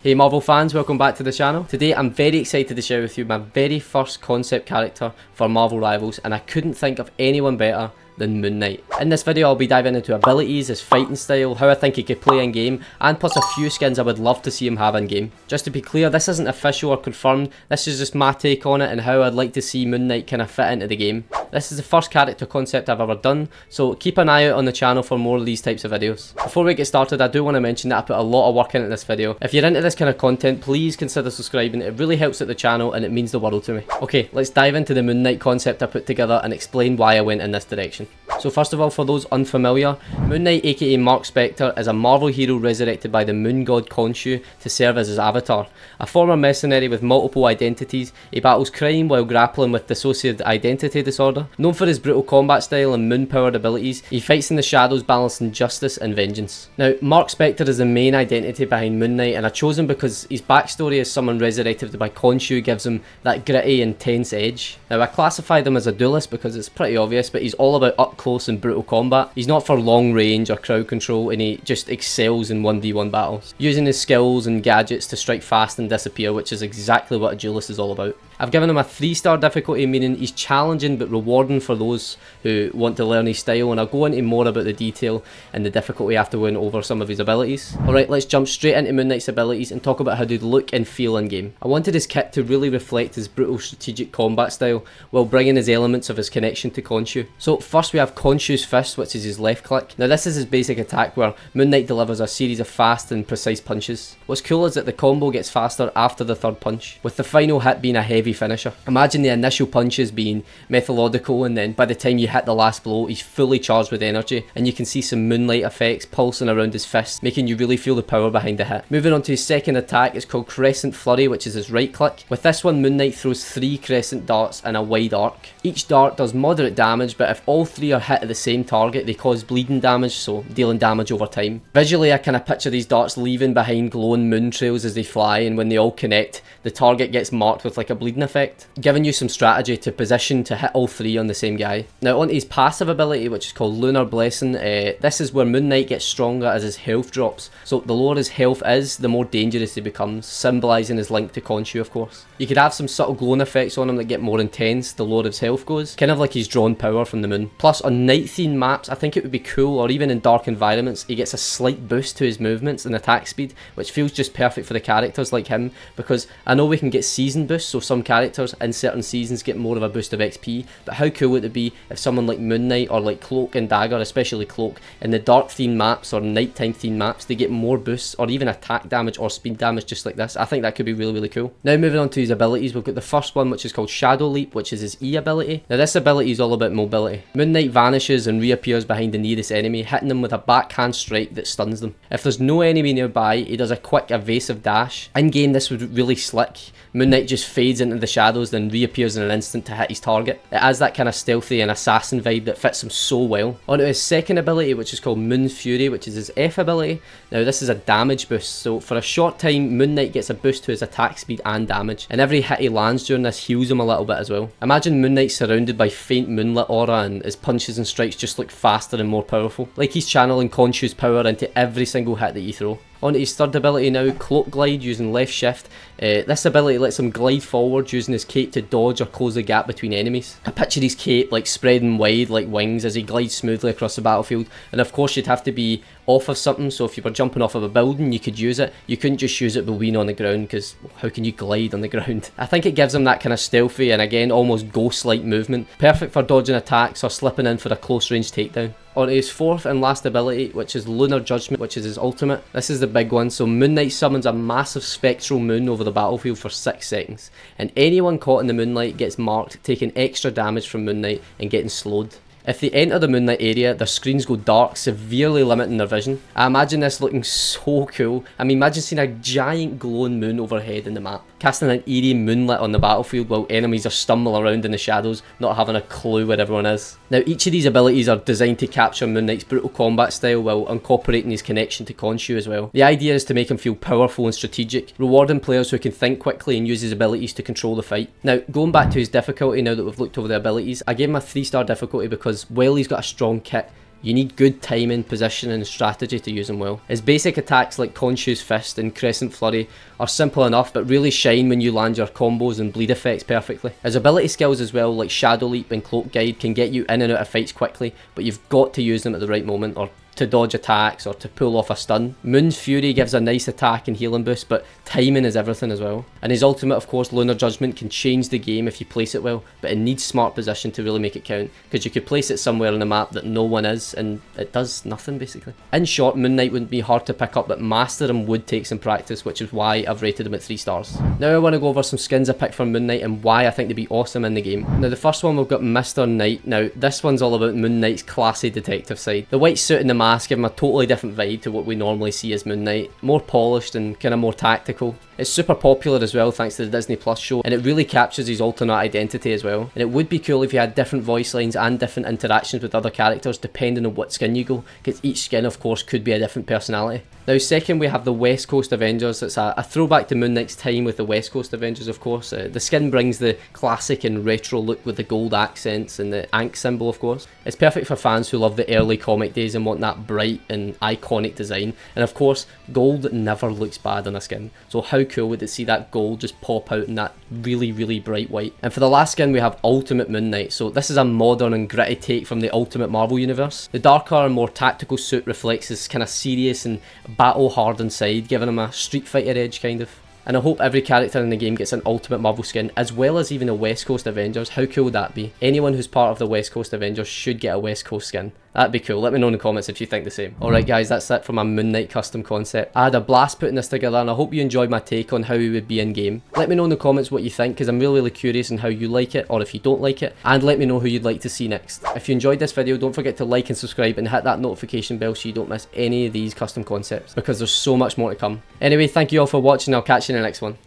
Hey Marvel fans, welcome back to the channel. Today I'm very excited to share with you my very first concept character for Marvel Rivals, and I couldn't think of anyone better than Moon Knight. In this video I'll be diving into abilities, his fighting style, how I think he could play in game, and plus a few skins I would love to see him have in game. Just to be clear, this isn't official or confirmed, this is just my take on it and how I'd like to see Moon Knight kind of fit into the game. This is the first character concept I've ever done, so keep an eye out on the channel for more of these types of videos. Before we get started, I do want to mention that I put a lot of work into this video. If you're into this kind of content, please consider subscribing, it really helps out the channel and it means the world to me. Okay, let's dive into the Moon Knight concept I put together and explain why I went in this direction. So first of all, for those unfamiliar, Moon Knight aka Mark Spector is a Marvel hero resurrected by the moon god Khonshu to serve as his avatar. A former mercenary with multiple identities, he battles crime while grappling with dissociative identity disorder. Known for his brutal combat style and moon powered abilities, he fights in the shadows balancing justice and vengeance. Now, Mark Spector is the main identity behind Moon Knight, and I chose him because his backstory as someone resurrected by Khonshu gives him that gritty, intense edge. Now, I classified him as a duelist because it's pretty obvious, but he's all about up close and brutal combat. He's not for long range or crowd control, and he just excels in 1v1 battles, using his skills and gadgets to strike fast and disappear, which is exactly what a duelist is all about. I've given him a 3-star difficulty, meaning he's challenging but rewarding for those who want to learn his style, and I'll go into more about the detail and the difficulty after going over some of his abilities. Alright, let's jump straight into Moon Knight's abilities and talk about how they'd look and feel in game. I wanted his kit to really reflect his brutal strategic combat style while bringing his elements of his connection to Khonshu. So first we have Khonshu's fist, which is his left click. Now this is his basic attack where Moon Knight delivers a series of fast and precise punches. What's cool is that the combo gets faster after the third punch, with the final hit being a heavy finisher. Imagine the initial punches being methodical, and then by the time you hit the last blow he's fully charged with energy, and you can see some moonlight effects pulsing around his fist, making you really feel the power behind the hit. Moving on to his second attack, it's called Crescent Flurry, which is his right click. With this one, Moon Knight throws 3 crescent darts in a wide arc. Each dart does moderate damage, but if all 3 are hit at the same target they cause bleeding damage, so dealing damage over time. Visually I kind of picture these darts leaving behind glowing moon trails as they fly, and when they all connect the target gets marked with like a bleeding effect, giving you some strategy to position to hit all 3 on the same guy. Now onto his passive ability, which is called Lunar Blessing. This is where Moon Knight gets stronger as his health drops, so the lower his health is, the more dangerous he becomes, symbolising his link to Khonshu of course. You could have some subtle glowing effects on him that get more intense the lower his health goes, kind of like he's drawn power from the moon. Plus on night themed maps I think it would be cool, or even in dark environments, he gets a slight boost to his movements and attack speed, which feels just perfect for the characters like him, because I know we can get season boosts, so some characters in certain seasons get more of a boost of XP, but how cool would it be if someone like Moon Knight or like Cloak and Dagger, especially Cloak, in the dark themed maps or nighttime themed maps, they get more boosts or even attack damage or speed damage just like this. I think that could be really cool. Now moving on to his abilities, we've got the first one, which is called Shadow Leap, which is his E ability. Now this ability is all about mobility. Moon Knight vanishes and reappears behind the nearest enemy, hitting them with a backhand strike that stuns them. If there's no enemy nearby, he does a quick evasive dash. In game this would really slick. Moon Knight just fades into the shadows, then reappears in an instant to hit his target. It has that kind of stealthy and assassin vibe that fits him so well. Onto his second ability, which is called Moon's Fury, which is his F ability. Now this is a damage boost, so for a short time Moon Knight gets a boost to his attack speed and damage, and every hit he lands during this heals him a little bit as well. Imagine Moon Knight surrounded by faint moonlit aura, and his punches and strikes just look faster and more powerful, like he's channeling Khonshu's power into every single hit that you throw. On to his third ability now, Cloak Glide, using left shift. This ability lets him glide forward using his cape to dodge or close the gap between enemies. I picture his cape like spreading wide like wings as he glides smoothly across the battlefield, and of course you'd have to be off of something, so if you were jumping off of a building you could use it. You couldn't just use it with being on the ground, because how can you glide on the ground? I think it gives him that kind of stealthy and again almost ghost-like movement, perfect for dodging attacks or slipping in for a close range takedown. On to his fourth and last ability, which is Lunar Judgment, which is his ultimate. This is the big one. So Moon Knight summons a massive spectral moon over the battlefield for 6 seconds, and anyone caught in the moonlight gets marked, taking extra damage from Moon Knight and getting slowed. If they enter the moonlight area, their screens go dark, severely limiting their vision. I imagine this looking so cool. I mean, imagine seeing a giant glowing moon overhead in the map, casting an eerie moonlight on the battlefield while enemies are stumbling around in the shadows, not having a clue where everyone is. Now each of these abilities are designed to capture Moon Knight's brutal combat style while incorporating his connection to Khonshu as well. The idea is to make him feel powerful and strategic, rewarding players who can think quickly and use his abilities to control the fight. Now going back to his difficulty, now that we've looked over the abilities, I gave him a 3-star difficulty because while he's got a strong kit, You need good timing, positioning and strategy to use them well. His basic attacks like Khonshu's Fist and Crescent Flurry are simple enough but really shine when you land your combos and bleed effects perfectly. His ability skills as well, like Shadow Leap and Cloak Guide, can get you in and out of fights quickly, but you've got to use them at the right moment or to dodge attacks or to pull off a stun. Moon's Fury gives a nice attack and healing boost, but timing is everything as well. And his ultimate, of course, Lunar Judgment, can change the game if you place it well, but it needs smart position to really make it count, because you could place it somewhere on the map that no one is and it does nothing basically. In short, Moon Knight wouldn't be hard to pick up, but master him would take some practice, which is why I've rated him at 3 stars. Now I want to go over some skins I picked for Moon Knight and why I think they'd be awesome in the game. Now the first one, we've got Mr. Knight. Now this one's all about Moon Knight's classy detective side. The white suit and the mask give him a totally different vibe to what we normally see as Moon Knight, more polished and kind of more tactical. It's super popular as well thanks to the Disney Plus show, and it really captures his alternate identity as well. And it would be cool if you had different voice lines and different interactions with other characters depending on what skin you go, because each skin of course could be a different personality. Now second, we have the West Coast Avengers. It's a throwback to Moon Knight's time with the West Coast Avengers of course. The skin brings the classic and retro look with the gold accents and the Ankh symbol of course. It's perfect for fans who love the early comic days and want that bright and iconic design, and of course gold never looks bad on a skin, so how cool would it see that gold just pop out in that really bright white. And for the last skin, we have Ultimate Moon Knight. So this is a modern and gritty take from the Ultimate Marvel universe. The darker and more tactical suit reflects his kind of serious and battle hardened side, giving him a Street Fighter edge kind of. And I hope every character in the game gets an Ultimate Marvel skin, as well as even a West Coast Avengers. How cool would that be? Anyone who's part of the West Coast Avengers should get a West Coast skin. That'd be cool. Let me know in the comments if you think the same. Alright guys, that's it for my Moon Knight custom concept. I had a blast putting this together and I hope you enjoyed my take on how he would be in game. Let me know in the comments what you think, because I'm really curious on how you like it or if you don't like it, and let me know who you'd like to see next. If you enjoyed this video, don't forget to like and subscribe and hit that notification bell so you don't miss any of these custom concepts, because there's so much more to come. Anyway, thank you all for watching. I'll catch you in the next one.